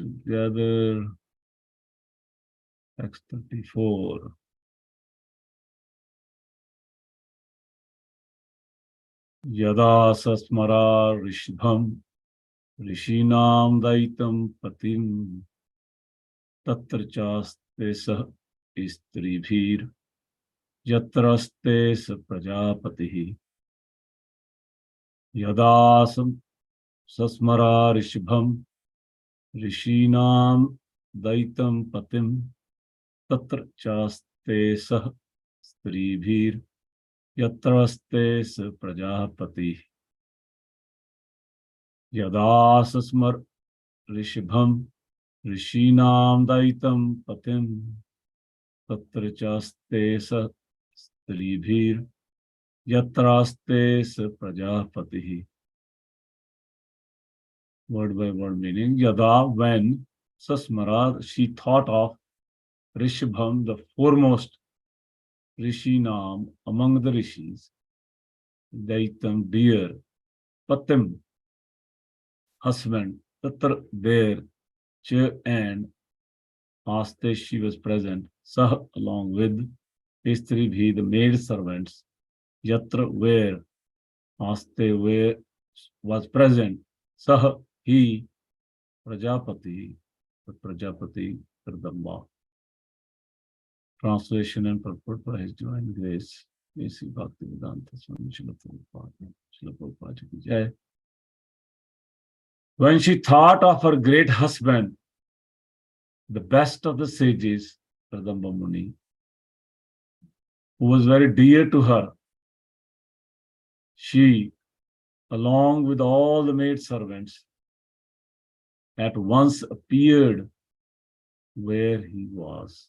together. Text 34. Yada sasmara rishbham rishinam daitam patim tatra chaste sah istribhir yatraste sa prajapatihi. Yada sasmara rishbham rishinam daitam patim tatra chaste sah stribhir yatraste sa prajapati. Yada sasmar rishbham rishinam daitam patim tatra chaste sa stribhir yatraste sa prajapati. Word by word meaning. Yada, when sasmara, she thought of Rishabham, the foremost Rishinam among the rishis, Daitam, dear, Patim, husband, Tatra, there, Ch, and Aste, she was present, Sah, along with Istribhi, the maid servants, Yatra, where, Aste, where was present, Sah, he, Prajapati, the Prajapati, Kardamba. Translation and purport by His Divine Grace, A.C. Bhaktivedanta Swami Srila Prabhupada Ji ki Jai. When she thought of her great husband, the best of the sages, Kadamba Muni, who was very dear to her, she, along with all the maid servants, at once appeared where he was.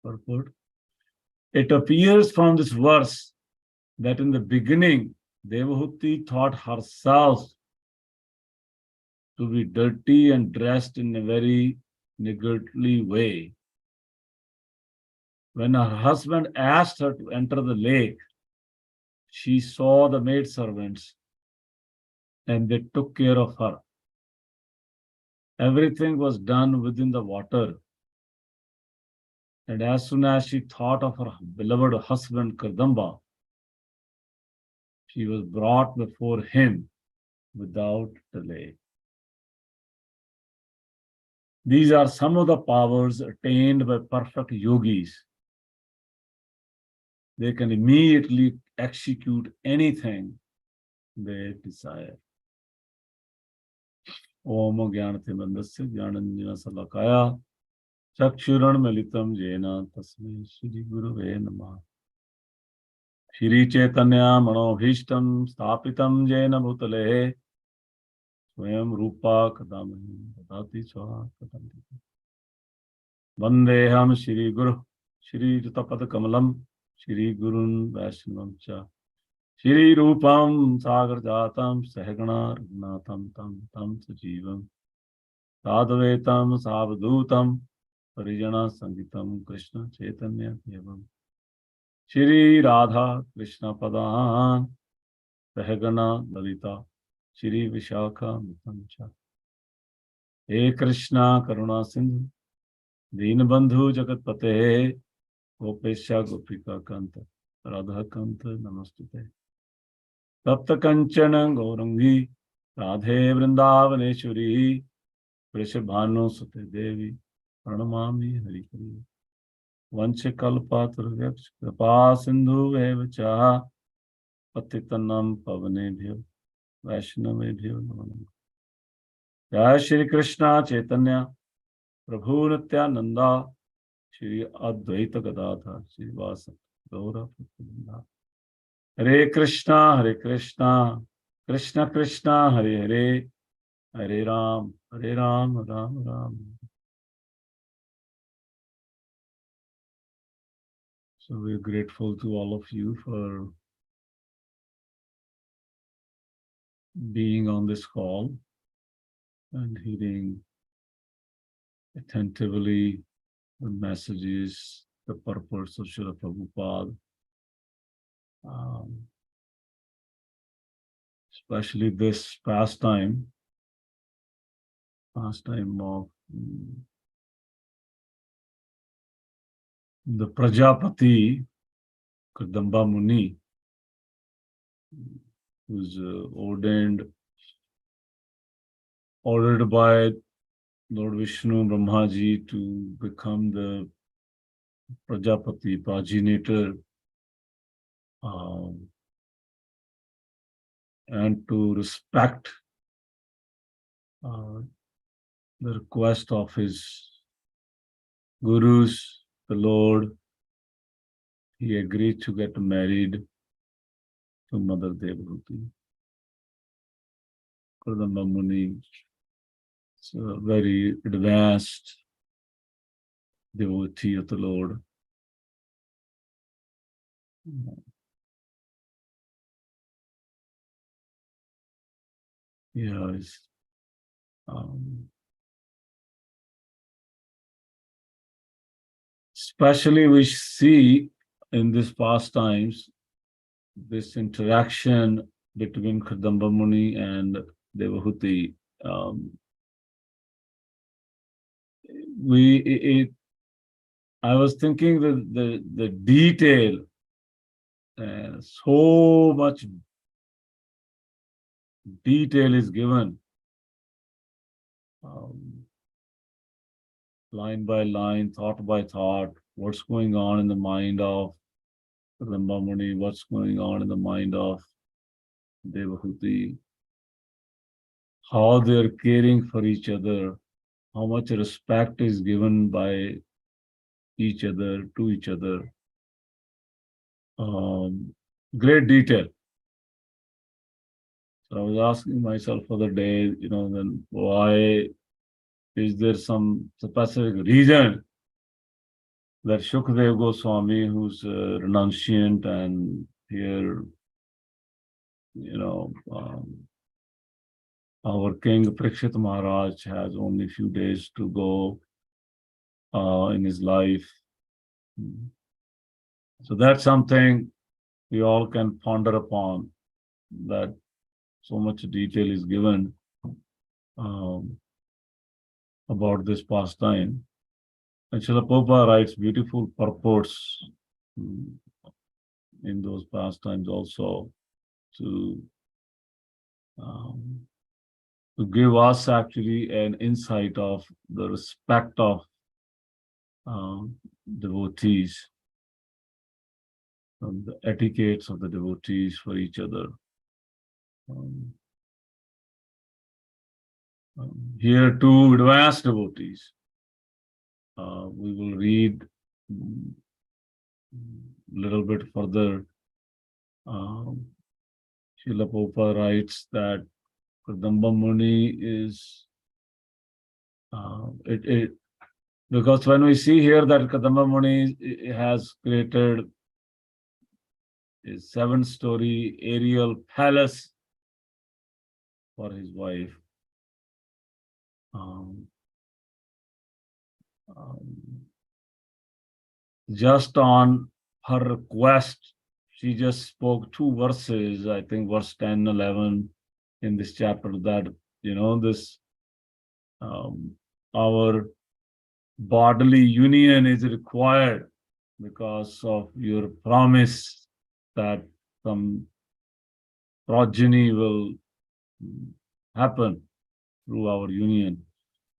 Purport. It appears from this verse that in the beginning, Devahuti thought herself to be dirty and dressed in a very niggardly way. When her husband asked her to enter the lake, she saw the maidservants and they took care of her. Everything was done within the water. And as soon as she thought of her beloved husband Kardamba, she was brought before him without delay. These are some of the powers attained by perfect yogis. They can immediately execute anything they desire. Om Jnanatimirandasya Jnananjana Salakaya Chakshuran Militam Jena Tasmai Shri Guruve Namah. Shri Chaitanya Manobhishtam Sthapitam Jena Bhutale Swayam Rupa Kadamahi Dadati Swaha Kadanti. Vandeham Shri Guru Shri Jutapad Kamalam Shri Gurun Vaishnavam Cha Shri Rupam Sagar Jatam Sahagana Raghunatham Tam Sajivam Sadhvetam Savadhutam Parijana Sangitam Krishna Chaitanya Devam Shri Radha Krishna Padan Sahagana Lalita Shri Vishakha Mitamcha He Krishna Karuna Sindhu Deenbandhu Jagat Pate Gopesha Gopika Kanta Radha Kanta Namastute Tapta Kanchana Gaurangi Radhe Vrindavaneshwari Vrishabhanu Sute Devi Pranamami Hari Hari Vanchakalpatarvyaksh Kripa Sindhu Evacha Patitanam Pavanebhyo Vaishnavebhyo Namo Namaha. Jai Shri Krishna Chaitanya Prabhu Nityananda Shri Advaita Gadadhar Shri Vasa Gaura Prabhupada. Hare Krishna Krishna Krishna Hare Hare Hare Ram Ram Ram. So we're grateful to all of you for being on this call and hearing attentively the messages, the purpose of Srila Prabhupada. Especially this past time, pastime of the Prajapati, Kadamba Muni, who's ordered by Lord Vishnu Brahmaji to become the Prajapati, progenitor, and to respect the request of his gurus, the Lord. He agreed to get married to Mother Devahuti. Kadamba Muni is a very advanced devotee of the Lord. Yes. Especially we see in these pastimes this interaction between Kadamba Muni and Devahuti. I was thinking that the detail, so much detail is given, line by line, thought by thought, what's going on in the mind of Kadamba Muni, what's going on in the mind of Devahuti, how they're caring for each other, how much respect is given by each other to each other. Great detail. So I was asking myself for the day, then why is there some specific reason that Shukdev Goswami, who's a renunciant, and here, our king Parikshit Maharaj has only a few days to go in his life. So that's something we all can ponder upon, that so much detail is given about this pastime. And Srila Prabhupada writes beautiful purports in those pastimes also to give us actually an insight of the respect of devotees, the etiquettes of the devotees for each other. Here, two advanced devotees. We will read a little bit further. Srila Prabhupada writes that Kadamba Muni is because when we see here that Kadamba Muni has created a 7-story aerial palace for his wife. Just on her request, she just spoke 2 verses, I think verse 10, 11 in this chapter, that, this, our bodily union is required because of your promise that some progeny will happen through our union.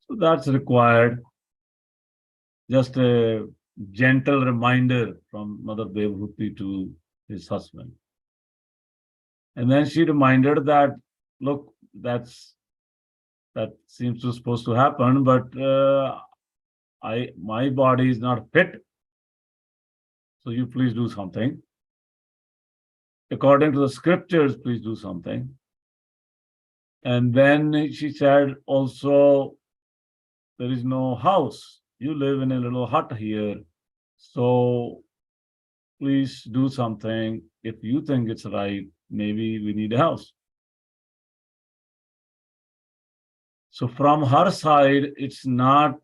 So that's required. Just a gentle reminder from Mother Devahuti to his husband. And then she reminded that, look, that seems to supposed to happen, but my body is not fit. So you please do something. According to the scriptures, please do something. And then she said, also, there is no house. You live in a little hut here. So please do something. If you think it's right, maybe we need a house. So from her side, it's not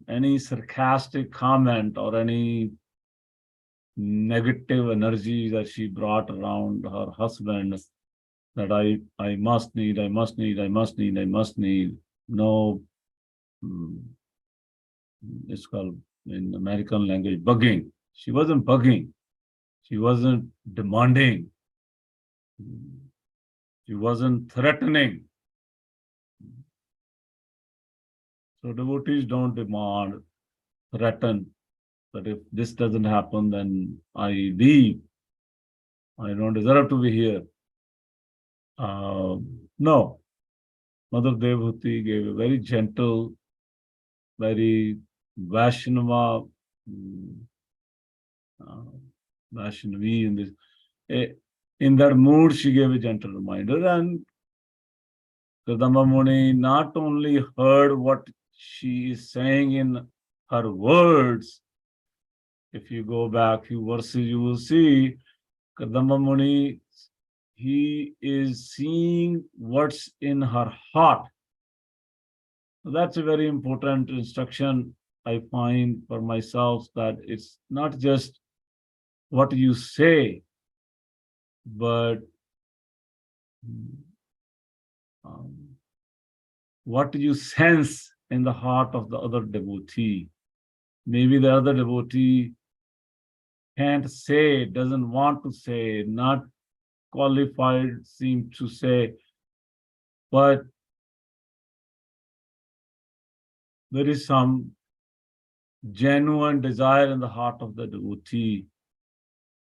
any sarcastic comment or any negative energy that she brought around her husband, that I must need. no, mm, it's called in American language bugging. She wasn't bugging. She wasn't demanding. She wasn't threatening. So devotees don't demand, threaten that if this doesn't happen, then I leave. I don't deserve to be here. No, Mother Devhuti gave a very gentle, very Vaishnava, mm, uh, Vaishnavi in this. eh, In that mood, she gave a gentle reminder, and Kadamba Muni not only heard what she is saying in her words. If you go back a few verses, you will see Kadamba Muni, he is seeing what's in her heart. So that's a very important instruction I find for myself, that it's not just what you say, but um, what you sense in the heart of the other devotee. Maybe the other devotee can't say, doesn't want to say, not qualified seem to say, but there is some genuine desire in the heart of the devotee.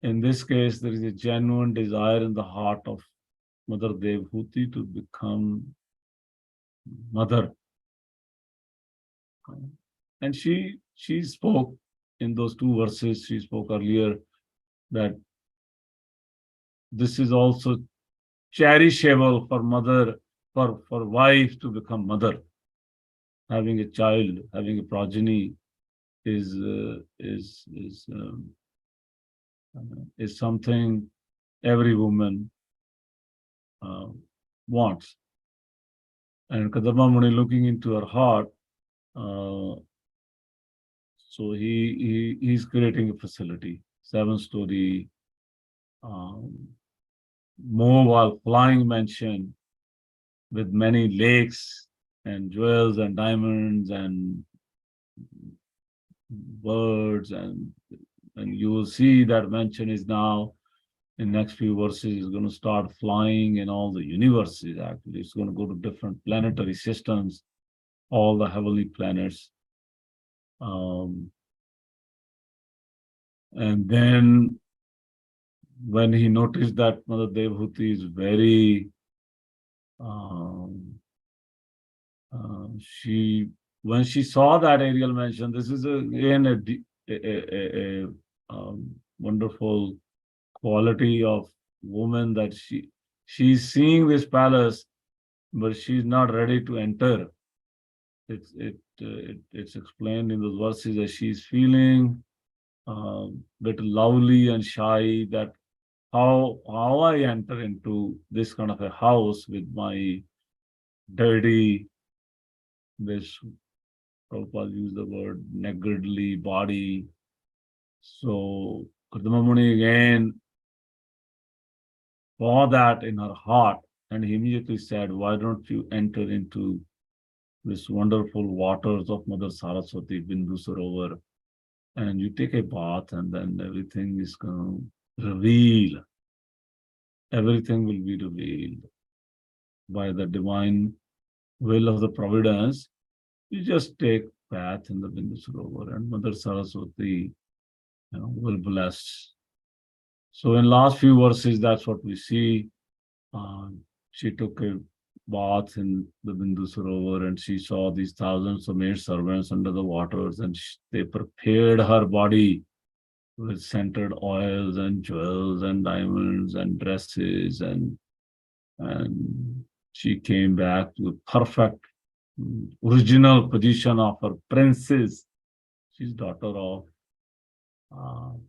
In this case, there is a genuine desire in the heart of Mother Devhuti to become mother. And she spoke in those two verses, she spoke earlier, that this is also cherishable for mother, for wife to become mother. Having a child, having a progeny is something every woman uh, wants. And Kadamba Muni, looking into her heart, so he's creating a facility, 7-story mobile flying mansion with many lakes and jewels and diamonds and birds, and you will see that mansion is now in next few verses is going to start flying in all the universes. Actually, it's going to go to different planetary systems, all the heavenly planets. And then when he noticed that Mother Devhuti is very she when she saw that aerial mansion, this is again a wonderful quality of woman, that she's seeing this palace, but she's not ready to enter. It's explained in those verses that she's feeling bit lovely and shy, that how I enter into this kind of a house with my dirty, this Prabhupada used the word niggardly body. So Kadamba Muni again saw that in her heart, and he immediately said, why don't you enter into this wonderful waters of Mother Saraswati, Bindu Sarovar, and you take a bath, and then everything is going to reveal. Everything will be revealed by the divine will of the providence. You just take bath in the Bindu Sarovar, and Mother Saraswati will bless. So in last few verses, that's what we see. She took a bath in the Bindu Sarovar, and she saw these thousands of maid servants under the waters, and they prepared her body with scented oils and jewels and diamonds and dresses, and she came back to the perfect original position of her princess. She's daughter of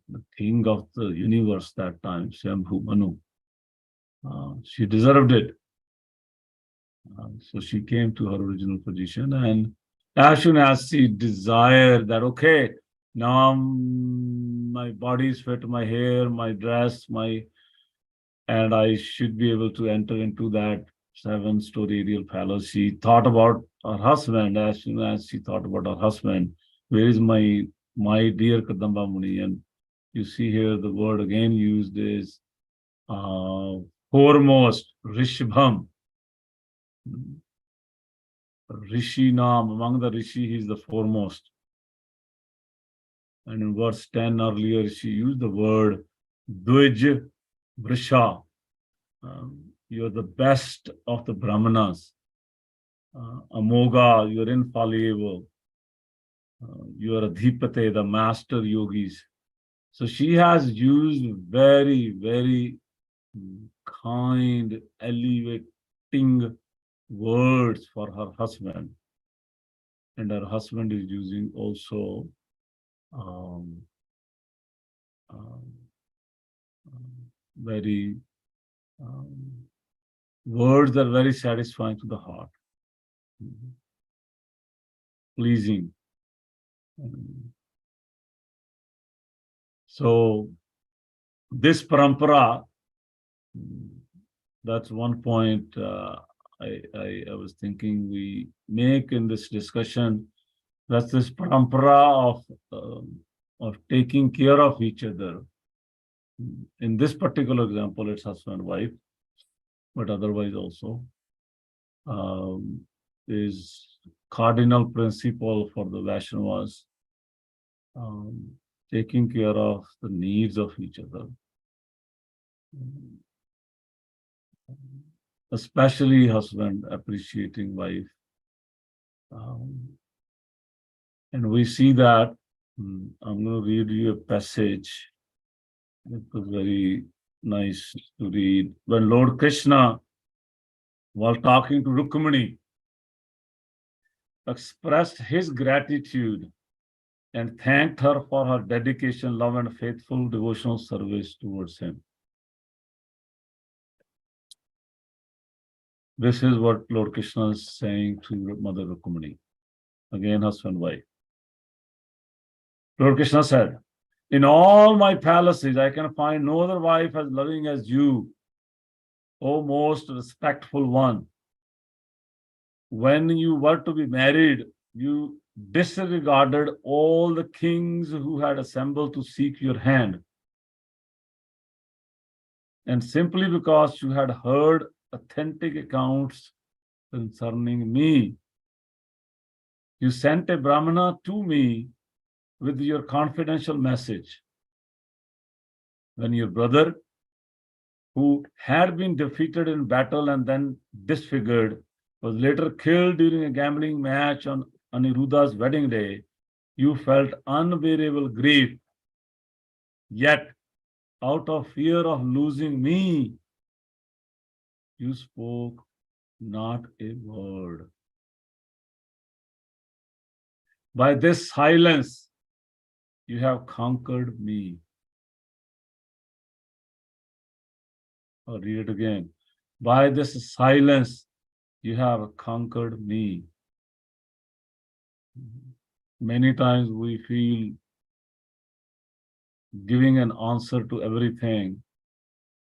the king of the universe that time, Shambhu Manu. She deserved it. So she came to her original position, and as soon as she desired that, okay, now my body is fit, my hair, my dress, and I should be able to enter into that 7-story aerial palace. She thought about her husband. As soon as she thought about her husband, where is my dear Kadamba Muni? And you see here the word again used is foremost, Rishabham. Rishi Nam, among the Rishi, he is the foremost. And in verse 10 earlier, she used the word Dvij Vrisha. You're the best of the Brahmanas. Amoga, you're infallible. You're Adhipate, the master yogis. So she has used very, very kind, elevating words for her husband. And her husband is using also um, um, very words that are very satisfying to the heart, pleasing. So this parampara, that's one point I was thinking we make in this discussion. That's this parampara of taking care of each other. In this particular example, it's husband and wife, but otherwise also is cardinal principle for the Vaishnavas, taking care of the needs of each other, especially husband appreciating wife. And we see that, I'm going to read you a passage. It was very nice to read. When Lord Krishna, while talking to Rukmini, expressed his gratitude and thanked her for her dedication, love, and faithful devotional service towards him. This is what Lord Krishna is saying to Mother Rukmini. Again, husband and wife. Lord Krishna said, in all my palaces, I can find no other wife as loving as you, O most respectful one. When you were to be married, you disregarded all the kings who had assembled to seek your hand. And simply because you had heard authentic accounts concerning me, you sent a Brahmana to me with your confidential message. When your brother, who had been defeated in battle and then disfigured, was later killed during a gambling match on Aniruddha's wedding day, you felt unbearable grief. Yet, out of fear of losing me, you spoke not a word. By this silence, you have conquered me. I'll read it again. By this silence, you have conquered me. Many times we feel giving an answer to everything,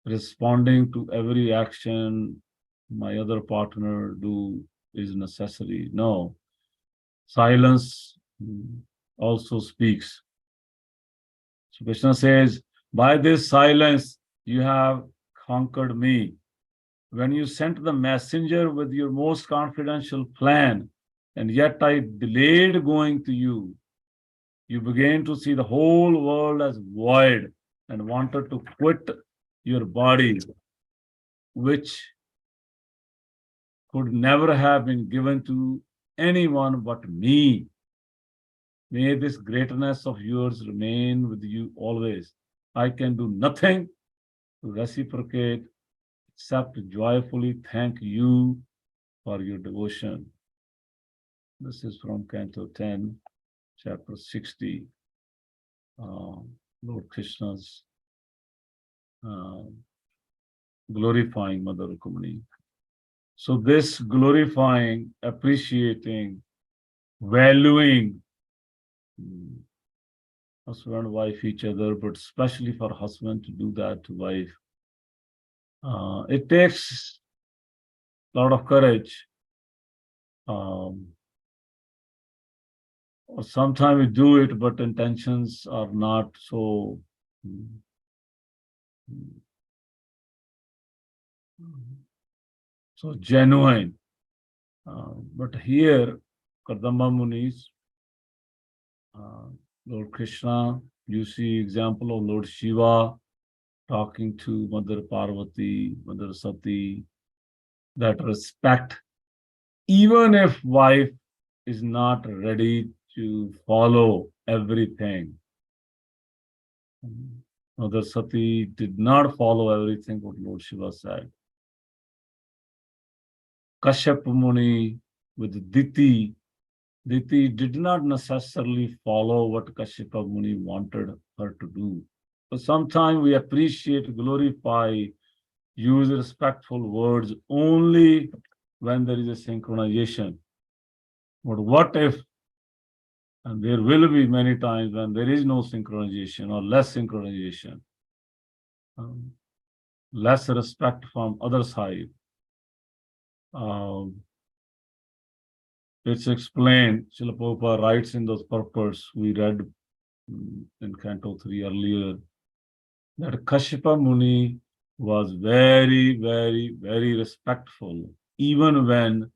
responding to every action my other partner do is necessary. No, silence also speaks. So Krishna says, by this silence, you have conquered me. When you sent the messenger with your most confidential plan, and yet I delayed going to you, you began to see the whole world as void and wanted to quit your body, which could never have been given to anyone but me. May this greatness of yours remain with you always. I can do nothing to reciprocate except joyfully thank you for your devotion. This is from Canto 10, chapter 60. Lord Krishna's glorifying Mother Rukmini. So this glorifying, appreciating, valuing husband and wife each other, but especially for husband to do that to wife, it takes lot of courage. Or sometimes we do it, but intentions are not so genuine. But here, Kardama Munis, Lord Krishna, you see example of Lord Shiva talking to Mother Parvati, Mother Sati, that respect, even if wife is not ready to follow everything. Mother Sati did not follow everything what Lord Shiva said. Kashyap Muni with Diti did not necessarily follow what Kashyapa Muni wanted her to do. So sometimes we appreciate, glorify, use respectful words only when there is a synchronization. But what if, and there will be many times when there is no synchronization or less synchronization, less respect from other side. It's explained, Srila Prabhupada writes in those purpose, we read in Canto 3 earlier, that Kashyapa Muni was very, very, very respectful, even when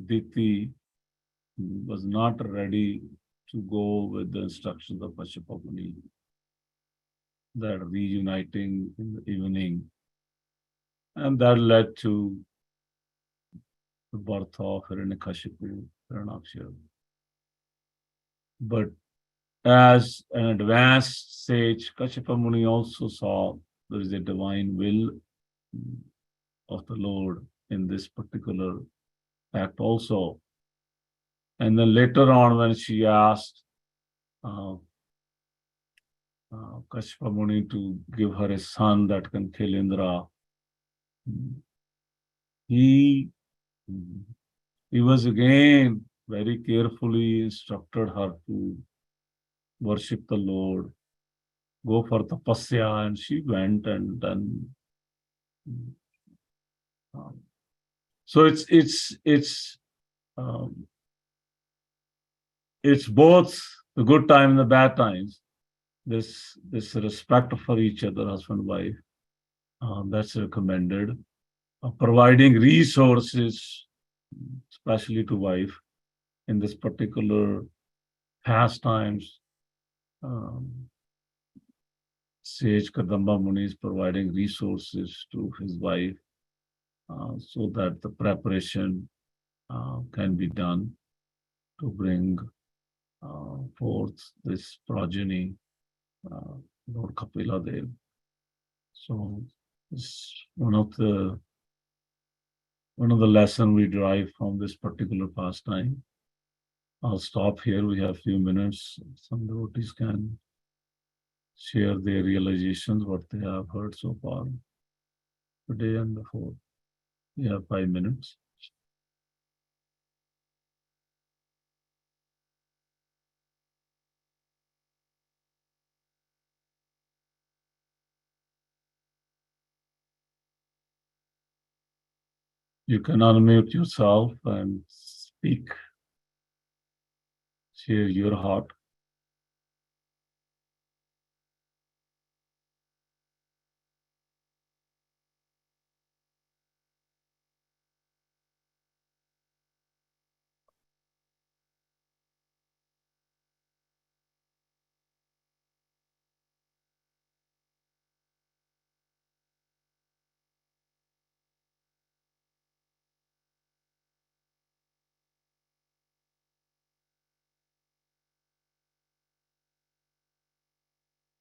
Diti was not ready to go with the instructions of Kashyapa Muni, that reuniting in the evening. And that led to the birth of Hiranyakashipu, Hiranyaksha. But as an advanced sage, Kashyapa Muni also saw there is a divine will of the Lord in this particular act also. And then later on, when she asked Kashyapa Muni to give her a son that can kill Indra, he was again very carefully instructed her to worship the Lord, go for tapasya, and she went and then. So it's both the good time and the bad times. This respect for each other, husband and wife, that's recommended. Providing resources, especially to wife, in this particular pastimes. Sage Kadamba Muni is providing resources to his wife so that the preparation can be done to bring forth this progeny, Lord Kapila Dev. So it's one of the lesson we derive from this particular pastime. I'll stop here. We have a few minutes. Some devotees can share their realizations, what they have heard so far today and before. We have 5 minutes. You can unmute yourself and speak. Share your heart.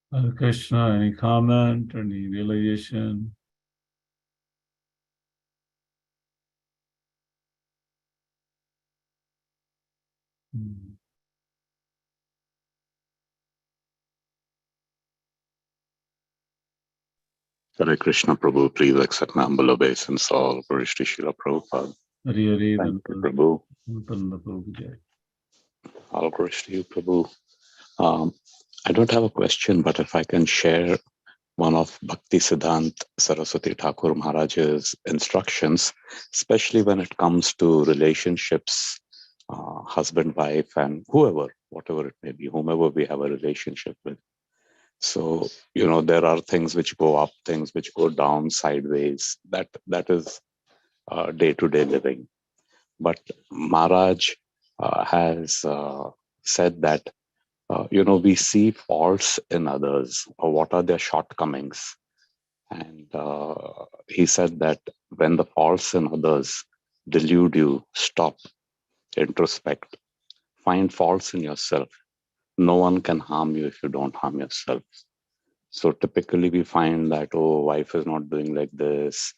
Hare Krishna, any comment, any realization? Hare Krishna Prabhu, please accept my humble obeisance, all glories to Srila Prabhupada. Hare Hare, Thank you, Prabhu. All glories to you, Prabhu. I don't have a question, but if I can share one of Bhakti Siddhant Saraswati Thakur Maharaj's instructions, especially when it comes to relationships, husband, wife, and whoever, whatever it may be, whomever we have a relationship with. So, there are things which go up, things which go down, sideways. That is day-to-day living. But Maharaj has said that, we see faults in others, or what are their shortcomings. And he said that when the faults in others delude you, stop, introspect, find faults in yourself. No one can harm you if you don't harm yourself. So typically we find that, oh, wife is not doing like this,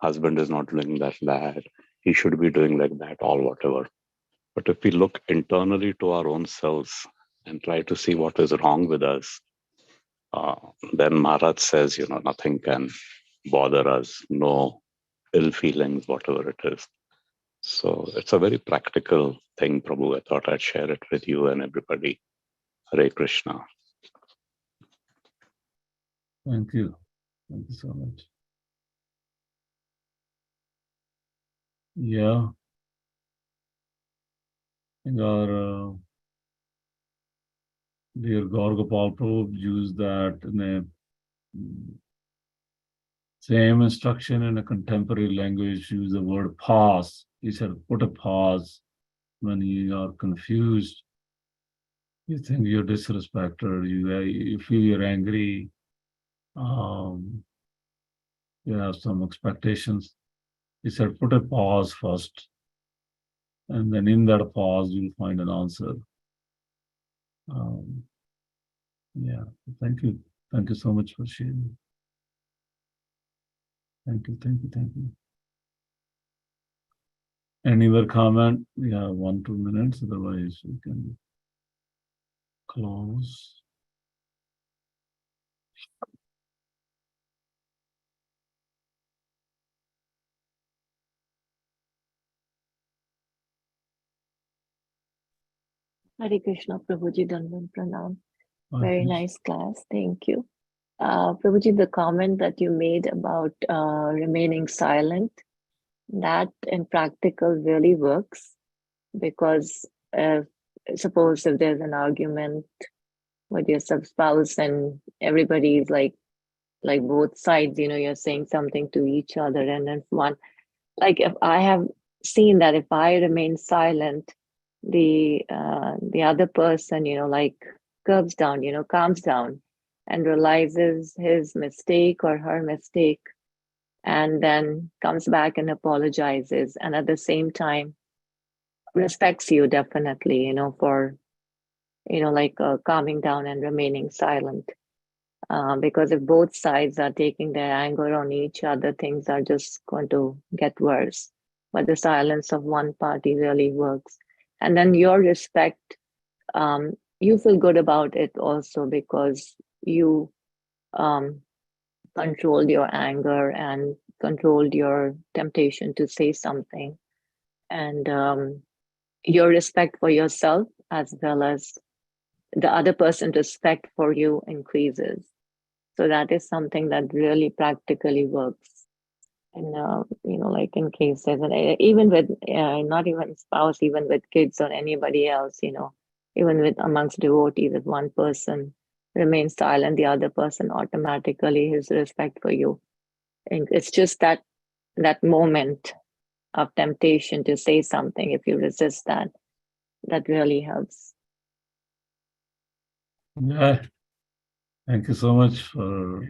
husband is not doing like that, he should be doing like that, or whatever. But if we look internally to our own selves and try to see what is wrong with us, then Maharaj says, nothing can bother us, no ill feelings, whatever it is. So it's a very practical thing, Prabhu. I thought I'd share it with you and everybody. Hare Krishna. Thank you. Thank you so much. Yeah. I think our dear Gaur Gopal Prabhu used that in a same instruction in a contemporary language, use the word pause. He said, put a pause when you are confused. You think you're disrespected, you feel you're angry, you have some expectations. He said, put a pause first. And then in that pause, you'll find an answer. Yeah, thank you. Thank you so much for sharing. Thank you, thank you, thank you. Any other comment? We have 1-2 minutes, otherwise we can close. Hare Krishna, Prabhuji, Dandan Pranam. Very nice class. Thank you. Prabhuji, the comment that you made about remaining silent, that in practical really works, because suppose if there's an argument with your spouse and everybody is like both sides, you're saying something to each other, and then one, like if I have seen that if I remain silent, the other person, calms down and realizes his mistake or her mistake, and then comes back and apologizes, and at the same time respects you definitely, for calming down and remaining silent. Because if both sides are taking their anger on each other, things are just going to get worse. But the silence of one party really works. And then your respect, you feel good about it also, because you controlled your anger and controlled your temptation to say something. And your respect for yourself as well as the other person's respect for you increases. So that is something that really practically works. And, like in cases, and even with not even spouse, even with kids or anybody else, even with amongst devotees, if one person remains silent, the other person automatically his respect for you. And it's just that moment of temptation to say something. If you resist that really helps. Yeah. Thank you so much for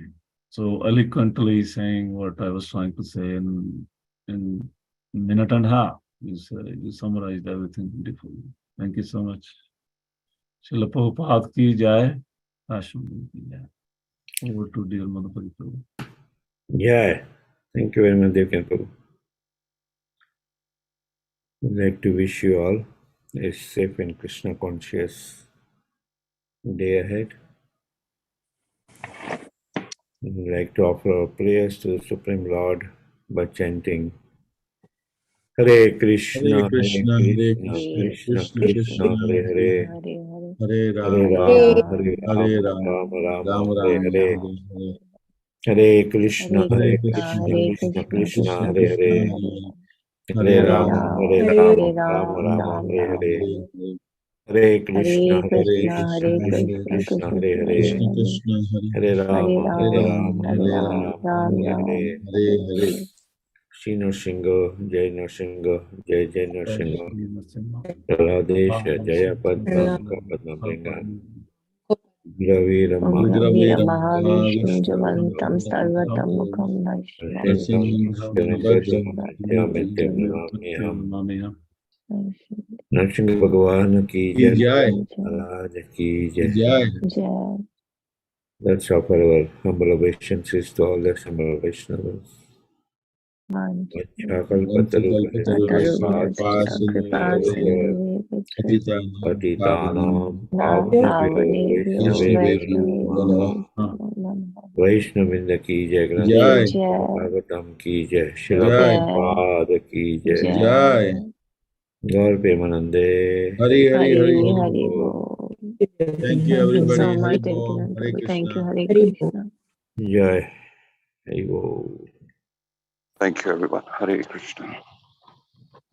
so eloquently saying what I was trying to say in a minute and a half. You summarized everything beautifully. Thank you so much. Srila Prabhupada ki jai, Ashram ki jai. Over to dear Madhupati Prabhu. Yeah, thank you very much, Devkan Prabhu. I'd like to wish you all a safe and Krishna conscious day ahead. I'd like to offer our prayers to the Supreme Lord by chanting Hare Krishna, Krishna, Hare Krishna, Krishna, Krishna, Krishna, Krishna, Hare Hare, Hare Hare Ram, Rama, Hare Hare Rama, Ram, Rama Rama, Ram Hare Ram, Hare. Hare Hare. Hare Krishna, Hare Hare Krishna, Krishna, Hare Krishna Krishna, Krishna, Krishna Hare Krishna, Hare, Hare Hare Hare Rama, Ram, Hare Hare Rama, Rama Ram, Rama, Ram Hare Ram, Hare, Hare Hare Krishna, Hare Hare Krishna, Krishna, Hare Krishna Krishna, Krishna, Krishna Hare Krishna, Hare, Hare Hare Hare Rama, Hare Ram, Rama, Hare Rama Ram, Rama, Ram Hare Ram, Hare, Hare Hare. Shri Nrsimha, Jai Nrsimha, Jai Jai Nrsimha, Radesha, Jaya Padma, Padma Bringa, Gravira Ugraveera Mahavishnu, Mahavishnu Javantam Sarvatam Mukham Vaishnavam Ashentam Bhattam Nitya Namyam. Nrsimha Bhagavan ki jai, Maharaj ki jai. Jai. Let's offer our humble obeisances to all the humble Vaishnavas. Kripa Sindhu Patitanam Bhavnavadevyo Vaishnavevyo Vaishnavyo Vaishnavinda ki jai, Granth Jai Bhagavatam ki jai, Srila Jai Prabhupada ki jai, Jai Gaur Premanande. Hari Hari Bol. Thank you, Thank you everybody. so Hari much, Bol. Ekinath Hare Prabhu. Thank you, Krishna. Hare Krishna. Jai. Haribo. Thank you, everyone. Hare Krishna.